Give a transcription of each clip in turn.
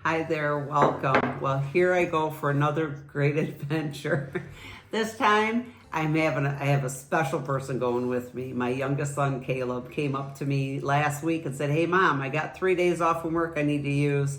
Hi there, welcome. Well, here I go for another great adventure. This time I have a special person going with me. My youngest son Caleb came up to me last week and said, "Hey mom, I got 3 days off from work I need to use.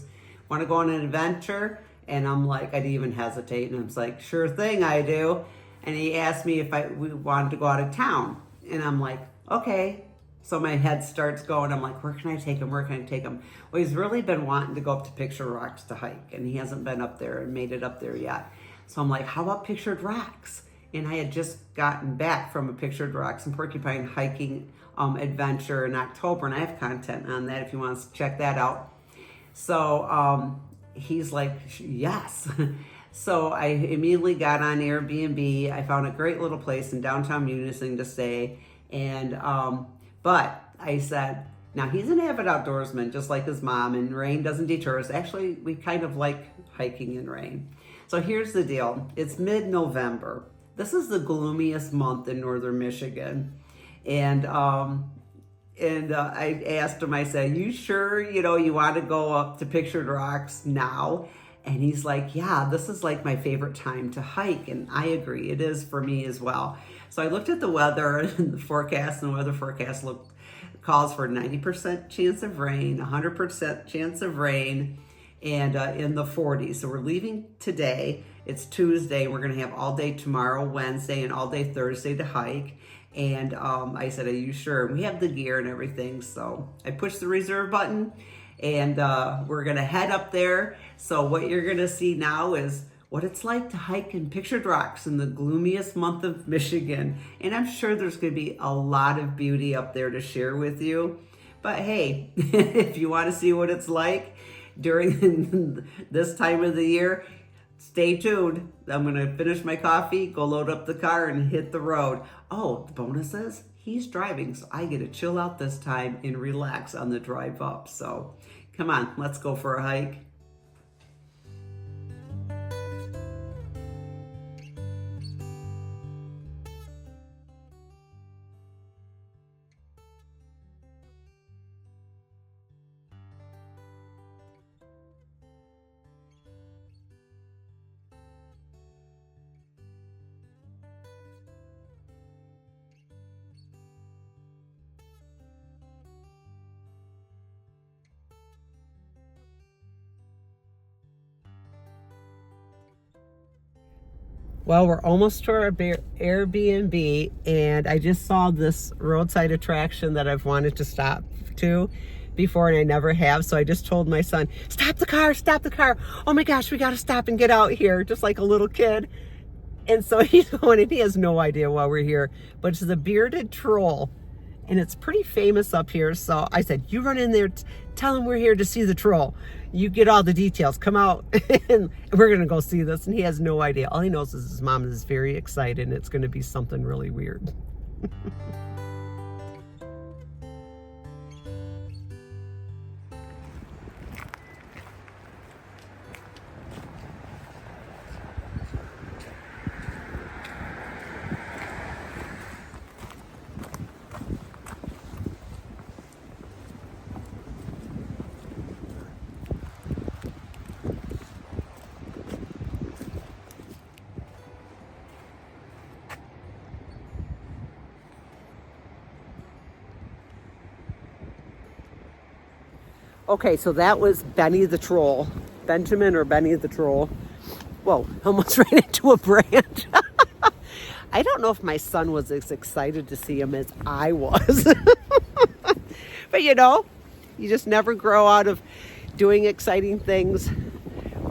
Want to go on an adventure?" And I'm like, I didn't even hesitate, and I was like, "Sure thing, I do." And he asked me if we wanted to go out of town, and I'm like, "Okay." So my head starts going. I'm like, where can I take him? Where can I take him? Well, he's really been wanting to go up to Pictured Rocks to hike, and he hasn't been up there and made it up there yet. So I'm like, how about Pictured Rocks? And I had just gotten back from a Pictured Rocks and Porcupine hiking adventure in October, and I have content on that if you want to check that out. So he's like, yes. So I immediately got on Airbnb. I found a great little place in downtown Munising to stay, and but I said, now he's an avid outdoorsman, just like his mom, and rain doesn't deter us. Actually, we kind of like hiking in rain. So here's the deal. It's mid-November. This is the gloomiest month in northern Michigan. And I asked him, I said, you sure, you want to go up to Pictured Rocks now? And he's like, yeah, this is like my favorite time to hike. And I agree, it is for me as well. So I looked at the weather and the forecast, and the weather forecast calls for 90% chance of rain, 100% chance of rain, and in the 40s. So we're leaving today. It's Tuesday. We're going to have all day tomorrow, Wednesday, and all day Thursday to hike. And I said, are you sure? And we have the gear and everything. So I pushed the reserve button, and we're going to head up there. So what you're going to see now is what it's like to hike in Pictured Rocks in the gloomiest month of Michigan. And I'm sure there's going to be a lot of beauty up there to share with you. But hey, if you want to see what it's like during this time of the year, stay tuned. I'm going to finish my coffee, go load up the car, and hit the road. Oh, the bonus is he's driving, so I get to chill out this time and relax on the drive up. So come on, let's go for a hike. Well, we're almost to our Airbnb, and I just saw this roadside attraction that I've wanted to stop to before, and I never have. So I just told my son, stop the car, stop the car. Oh my gosh, we got to stop and get out here, just like a little kid. And so he's going, and he has no idea why we're here, but it's the Bearded Troll, and it's pretty famous up here. So I said, you run in there, tell him we're here to see the troll. You get all the details, come out, and we're going to go see this. And he has no idea. All he knows is his mom is very excited, and it's going to be something really weird. Okay, so that was Benny the Troll. Benjamin or Benny the Troll. Whoa, almost ran into a branch. I don't know if my son was as excited to see him as I was. But you just never grow out of doing exciting things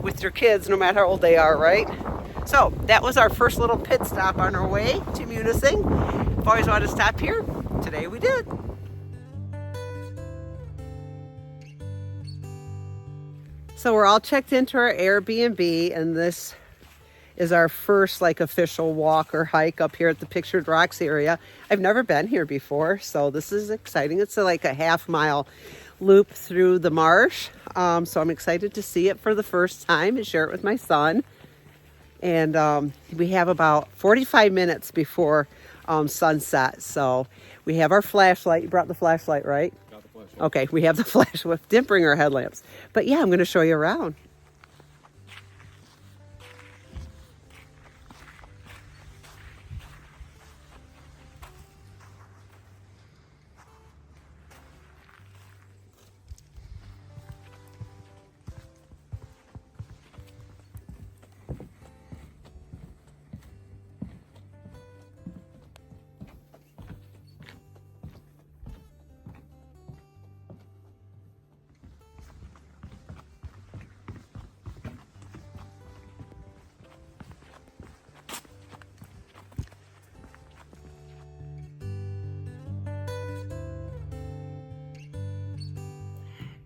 with your kids, no matter how old they are, right? So that was our first little pit stop on our way to Munising. I've always wanted to stop here. Today we did. So we're all checked into our Airbnb, and this is our first official walk or hike up here at the Pictured Rocks area. I've never been here before, so this is exciting. It's like a half-mile loop through the marsh. So I'm excited to see it for the first time and share it with my son. And we have about 45 minutes before sunset. So we have our flashlight. You brought the flashlight, right? Got the flashlight. Okay, we have the flashlight. Didn't bring our headlamps. But yeah, I'm going to show you around.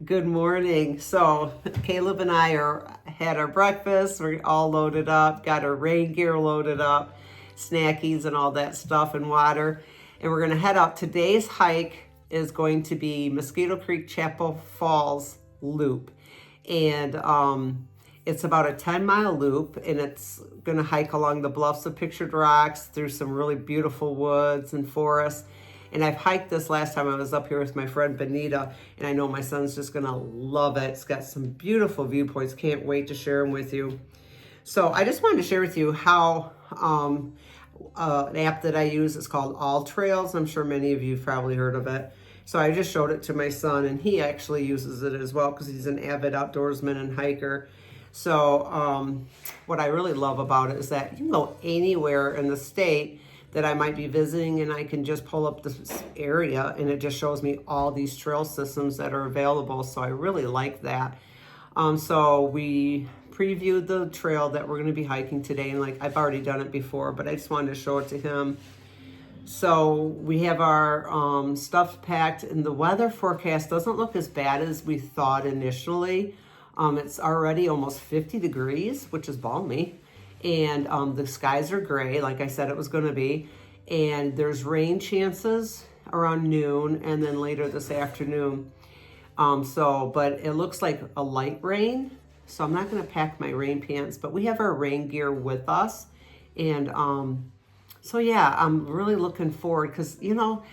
Good morning. So Caleb and I had our breakfast. We're all loaded up, got our rain gear loaded up, snackies and all that stuff, and water. And we're gonna head out. Today's hike is going to be Mosquito Creek Chapel Falls Loop. And it's about a 10-mile loop, and it's gonna hike along the bluffs of Pictured Rocks through some really beautiful woods and forests. And I've hiked this last time I was up here with my friend Benita, and I know my son's just gonna love it. It's got some beautiful viewpoints. Can't wait to share them with you. So I just wanted to share with you how an app that I use is called All Trails. I'm sure many of you have probably heard of it. So I just showed it to my son, and he actually uses it as well because he's an avid outdoorsman and hiker. So what I really love about it is that you can go anywhere in the state that I might be visiting, and I can just pull up this area and it just shows me all these trail systems that are available. So I really like that. So we previewed the trail that we're going to be hiking today, and like I've already done it before, but I just wanted to show it to him. So we have our stuff packed, and the weather forecast doesn't look as bad as we thought initially. It's already almost 50 degrees, which is balmy. And the skies are gray, like I said it was going to be. And there's rain chances around noon and then later this afternoon. But it looks like a light rain. So I'm not going to pack my rain pants, but we have our rain gear with us. And so yeah, I'm really looking forward because, you know,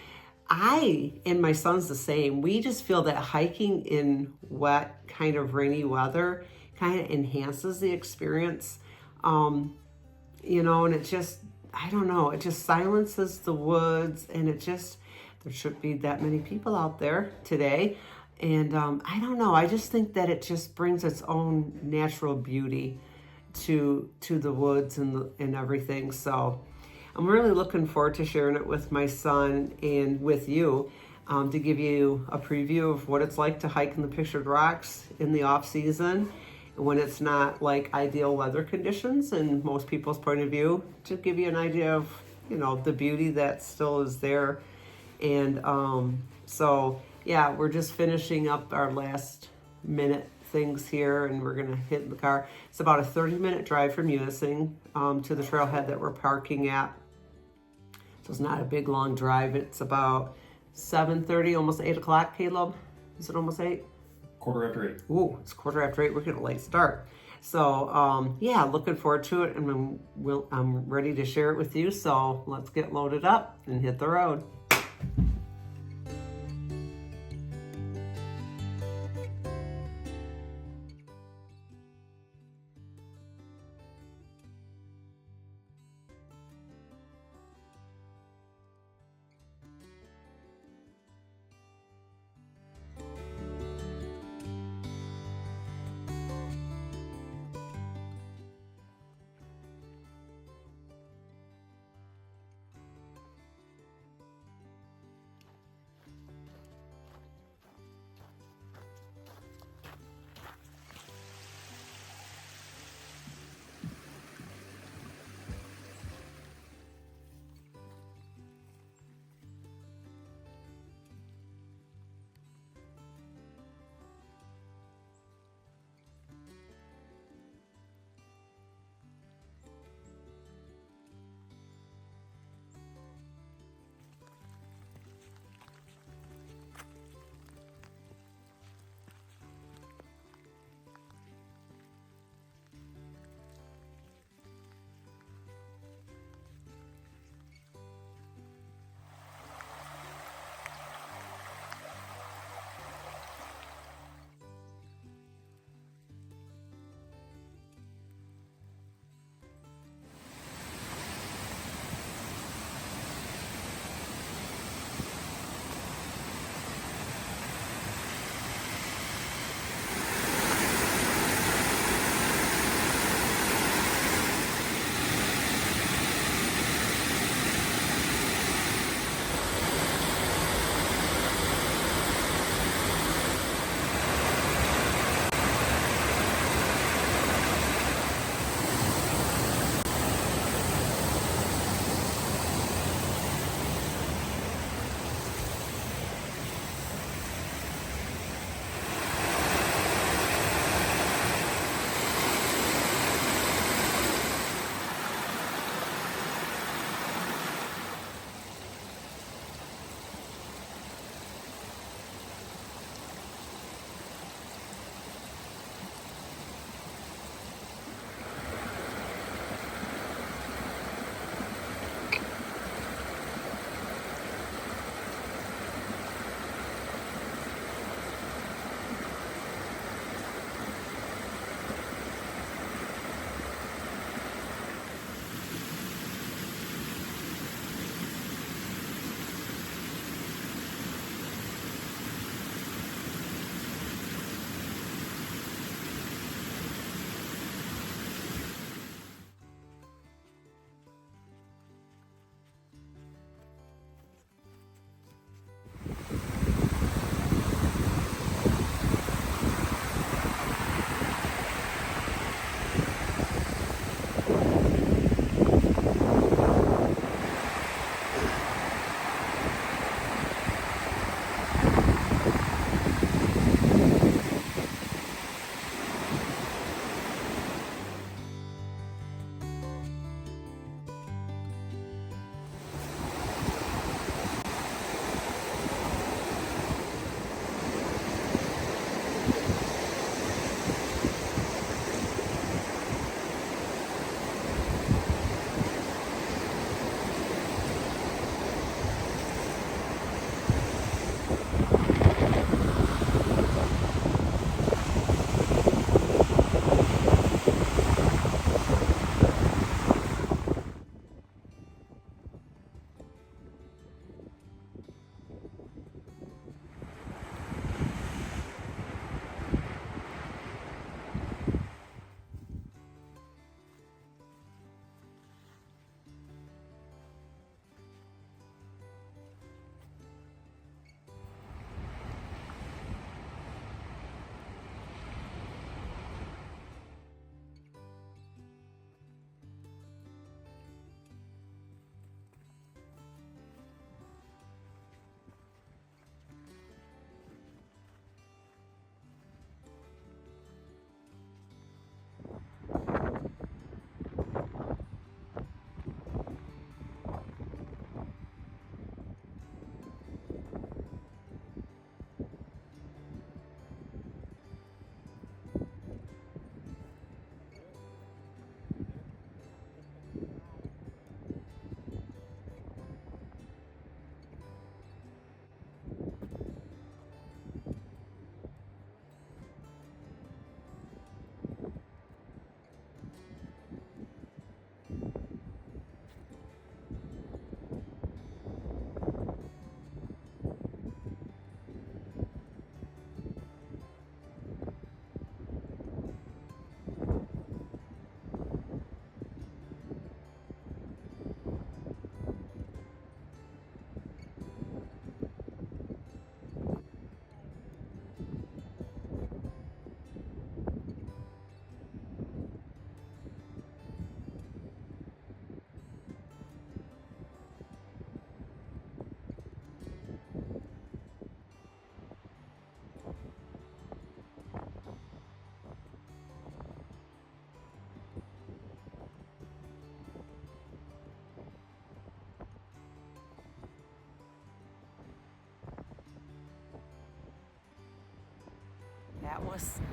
I and my son's the same. We just feel that hiking in wet, kind of rainy weather kind of enhances the experience. You know, and it just, I don't know, it just silences the woods, and there shouldn't be that many people out there today. And I don't know, I just think that it just brings its own natural beauty to the woods and everything. So I'm really looking forward to sharing it with my son and with you, to give you a preview of what it's like to hike in the Pictured Rocks in the off season, when it's not like ideal weather conditions in most people's point of view, to give you an idea of, you know, the beauty that still is there. And so yeah, we're just finishing up our last minute things here, and we're gonna hit the car. It's about a 30-minute drive from Unising to the trailhead that we're parking at. So it's not a big long drive. It's about 7:30, almost 8 o'clock, Caleb. Is it almost 8? Quarter after 8. Ooh, it's 8:15. We're getting a late start. So yeah, looking forward to it, and I'm ready to share it with you. So let's get loaded up and hit the road.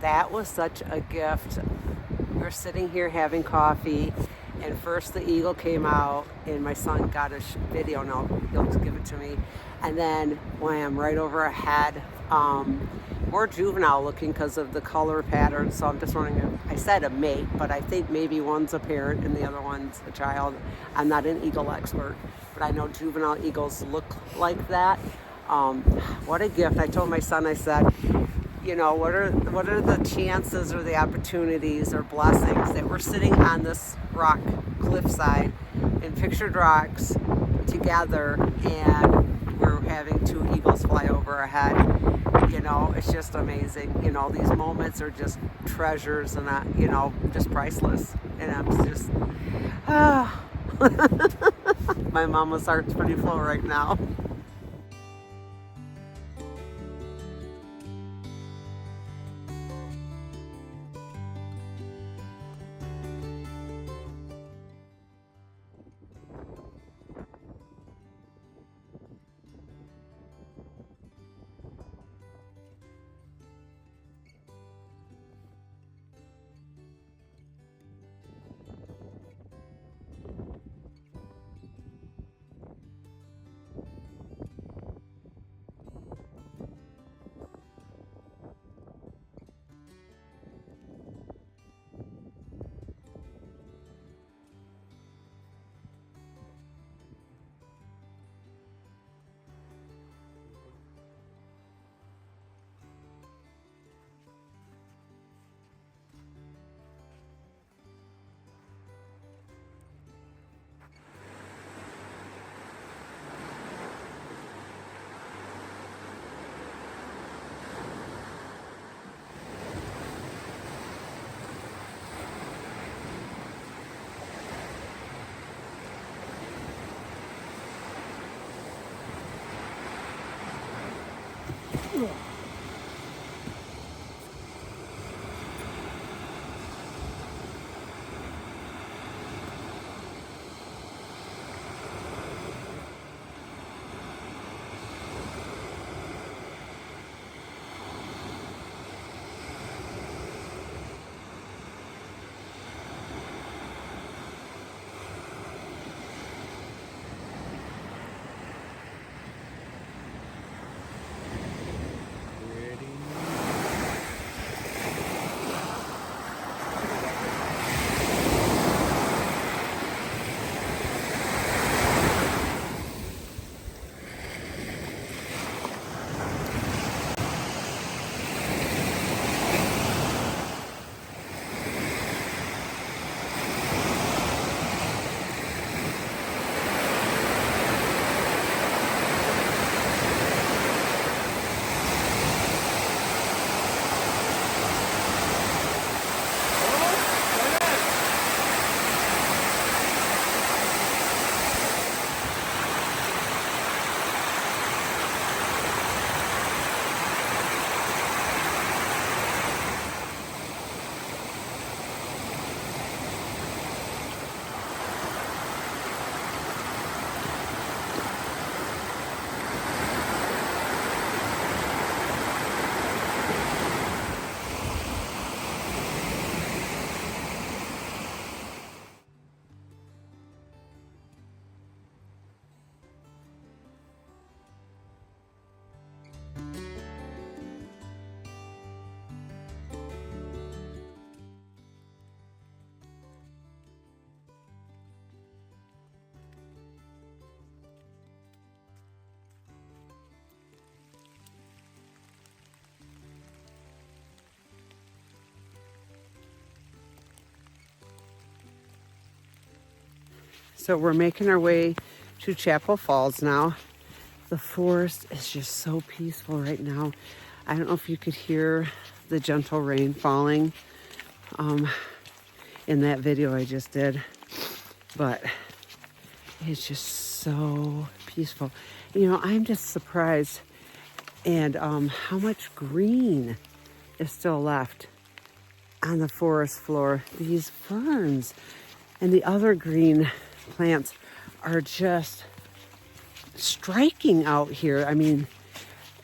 That was such a gift. We were sitting here having coffee, and first the eagle came out, and my son got a video. Now he'll give it to me, and then wham, right over our head. More juvenile looking because of the color pattern. So I'm just wondering if I said a mate, but I think maybe one's a parent and the other one's a child. I'm not an eagle expert, but I know juvenile eagles look like that. What a gift. I told my son, I said, you know, what are the chances or the opportunities or blessings that we're sitting on this rock cliffside in pictured rocks together, and we're having two eagles fly over our head. You know, it's just amazing. You know, these moments are just treasures, and you know, just priceless. And I'm just my mama's heart's pretty full right now. So we're making our way to Chapel Falls now. The forest is just so peaceful right now. I don't know if you could hear the gentle rain falling in that video I just did, but it's just so peaceful. You know, I'm just surprised and how much green is still left on the forest floor. These ferns and the other green plants are just striking out here. I mean,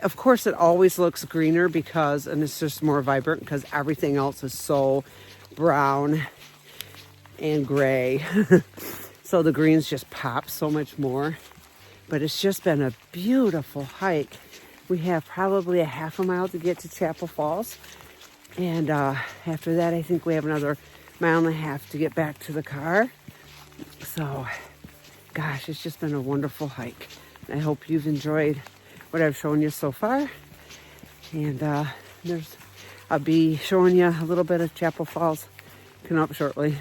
of course, it always looks greener because, and it's just more vibrant because everything else is so brown and gray. So the greens just pop so much more. But it's just been a beautiful hike. We have probably a half a mile to get to Chapel Falls. And after that, I think we have another mile and a half to get back to the car. So, gosh, it's just been a wonderful hike. I hope you've enjoyed what I've shown you so far. And I'll be showing you a little bit of Chapel Falls coming up shortly.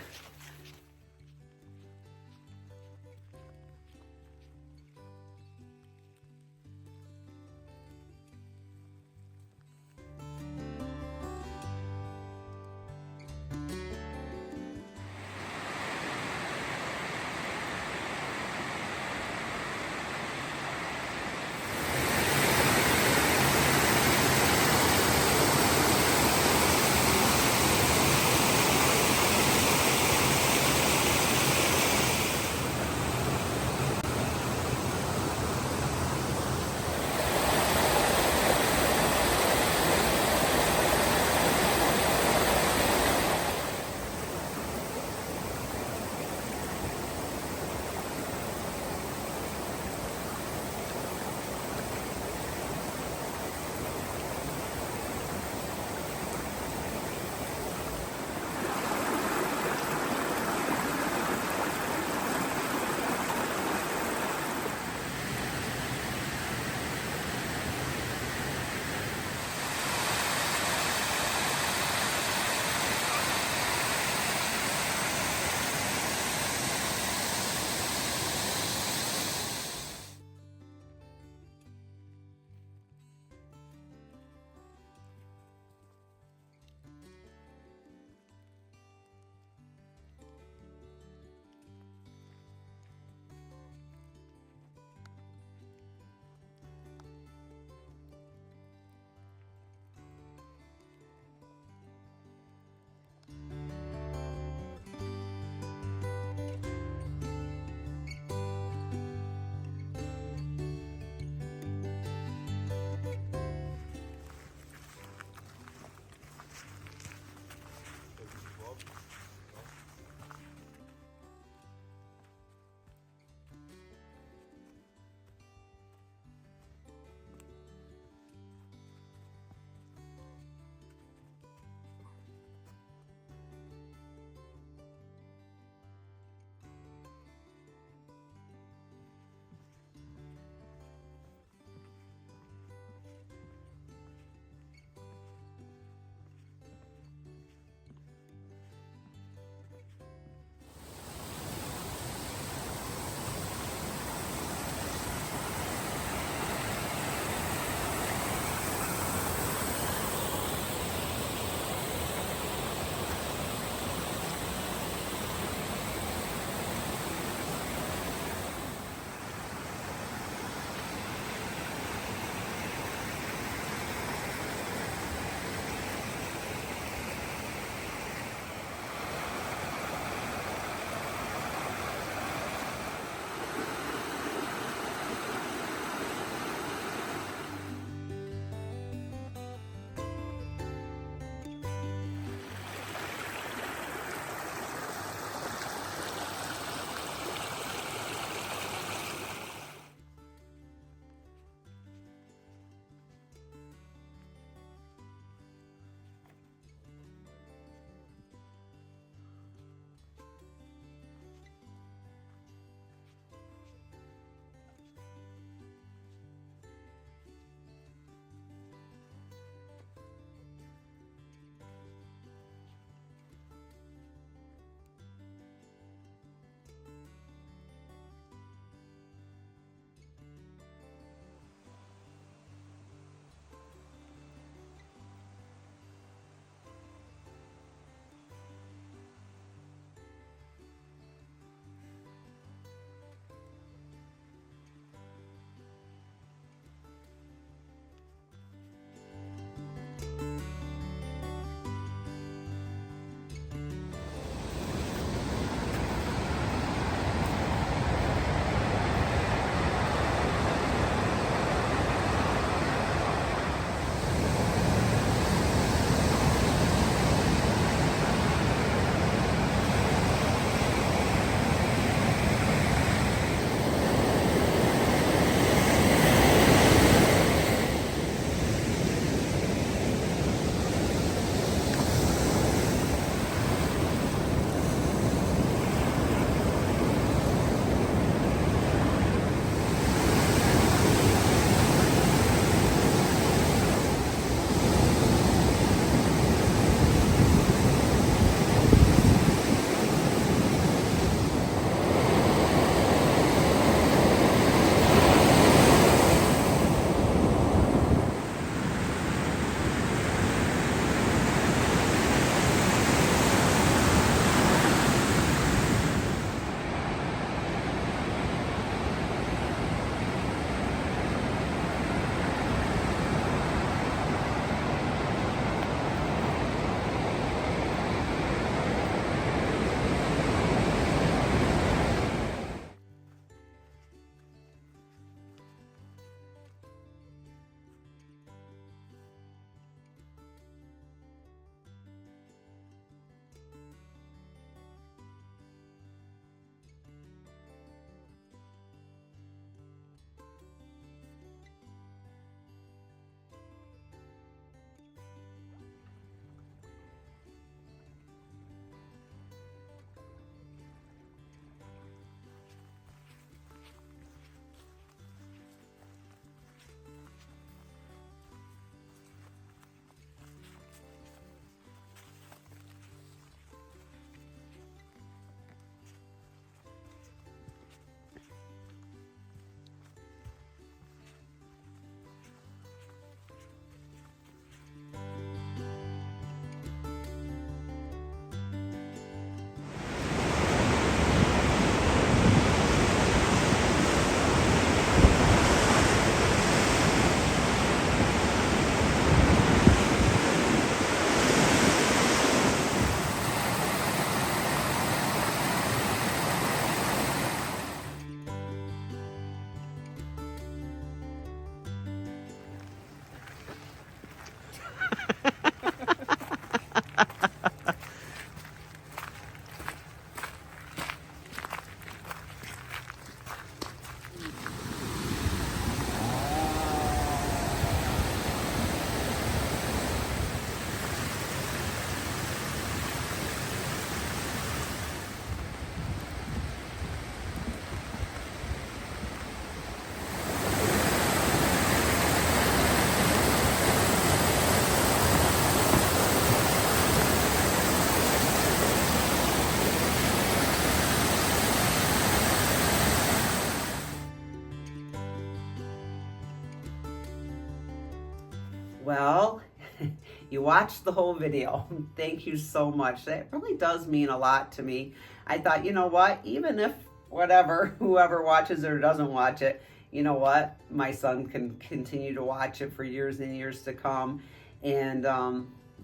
you watched the whole video. Thank you so much. That really does mean a lot to me. I thought, you know what, even if whatever, whoever watches it or doesn't watch it, you know what, my son can continue to watch it for years and years to come, and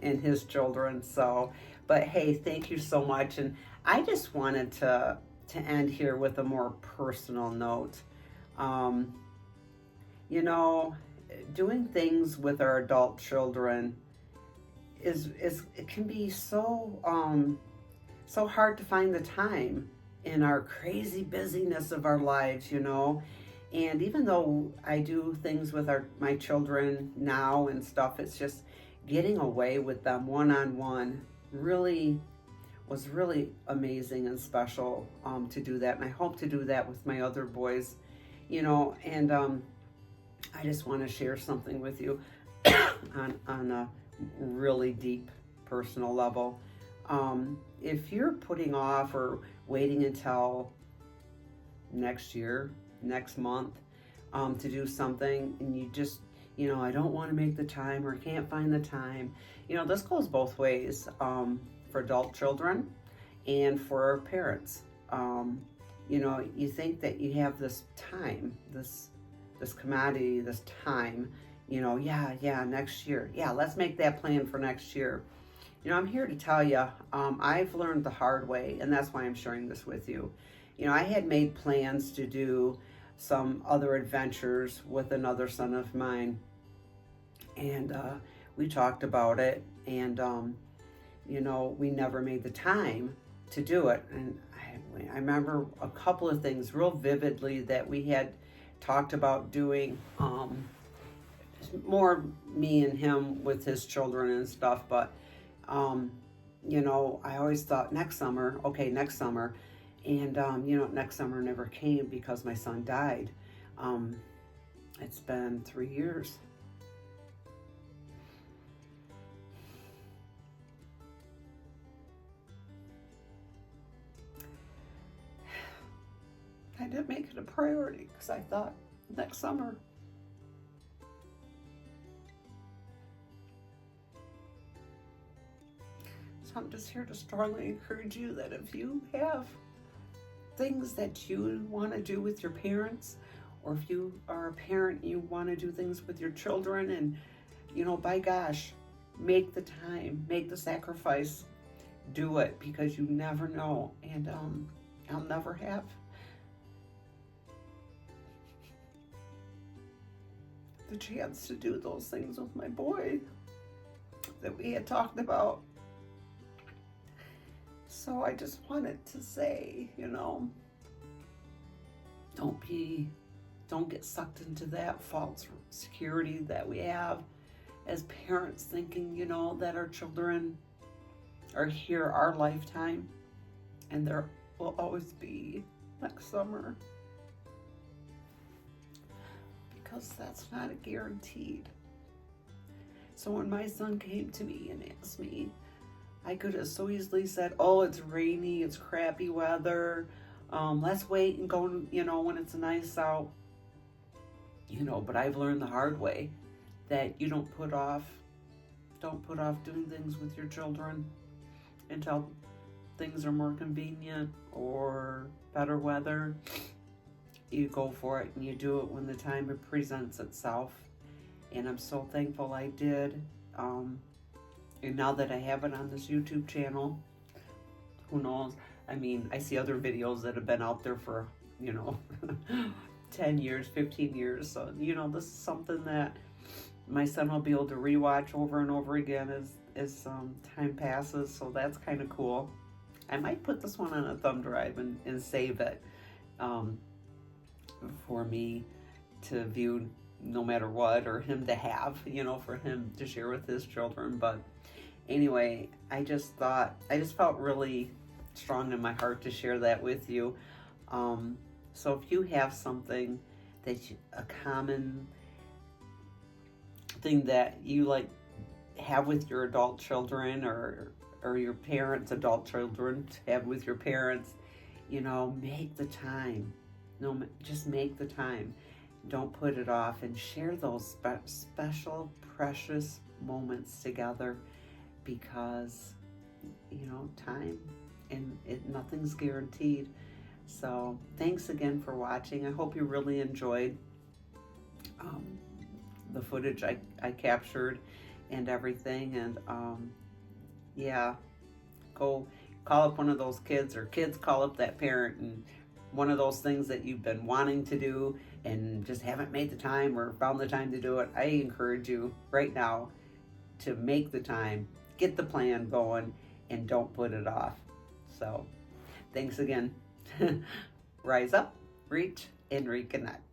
his children. So, but hey, thank you so much. And I just wanted to end here with a more personal note. Um, you know, doing things with our adult children is it can be so hard to find the time in our crazy busyness of our lives, you know. And even though I do things with my children now and stuff, it's just getting away with them one on one really was really amazing and special, to do that. And I hope to do that with my other boys, you know. And I just want to share something with you on a really deep personal level. If you're putting off or waiting until next year, next month, to do something, and you just, you know, I don't want to make the time or can't find the time, you know, this goes both ways, for adult children and for parents. You know, you think that you have this time, this commodity, this time, you know, yeah, next year. Yeah, let's make that plan for next year. You know, I'm here to tell you, I've learned the hard way, and that's why I'm sharing this with you. You know, I had made plans to do some other adventures with another son of mine, and we talked about it, and you know, we never made the time to do it. And I remember a couple of things real vividly that we had talked about doing, more me and him with his children and stuff. But you know, I always thought next summer, and you know, next summer never came because my son died. It's been 3 years. I didn't make it a priority because I thought next summer. So I'm just here to strongly encourage you that if you have things that you want to do with your parents, or if you are a parent, you want to do things with your children, and, you know, by gosh, make the time, make the sacrifice, do it, because you never know. And I'll never have the chance to do those things with my boy that we had talked about. So I just wanted to say, you know, don't get sucked into that false security that we have as parents, thinking, you know, that our children are here our lifetime and there will always be next summer, because that's not a guaranteed. So when my son came to me and asked me, I could have so easily said, oh, it's rainy, it's crappy weather, let's wait and go, you know, when it's nice out. You know, but I've learned the hard way that you don't put off doing things with your children until things are more convenient or better weather. You go for it and you do it when the time it presents itself. And I'm so thankful I did. And now that I have it on this YouTube channel, who knows? I mean, I see other videos that have been out there for, you know, 10 years, 15 years. So, you know, this is something that my son will be able to rewatch over and over again as time passes. So that's kind of cool. I might put this one on a thumb drive and save it, for me to view no matter what, or him to have, you know, for him to share with his children. But anyway, I just felt really strong in my heart to share that with you. So if you have something a common thing that you like have with your adult children, or your parents' adult children have with your parents, you know, make the time. No, just make the time. Don't put it off, and share those special, precious moments together, because time and nothing's guaranteed. So thanks again for watching. I hope you really enjoyed the footage I captured and everything. And yeah, go call up one of those kids, or kids call up that parent, and one of those things that you've been wanting to do and just haven't made the time or found the time to do it. I encourage you right now to make the time, get the plan going, and don't put it off. So thanks again. Rise up, reach, and reconnect.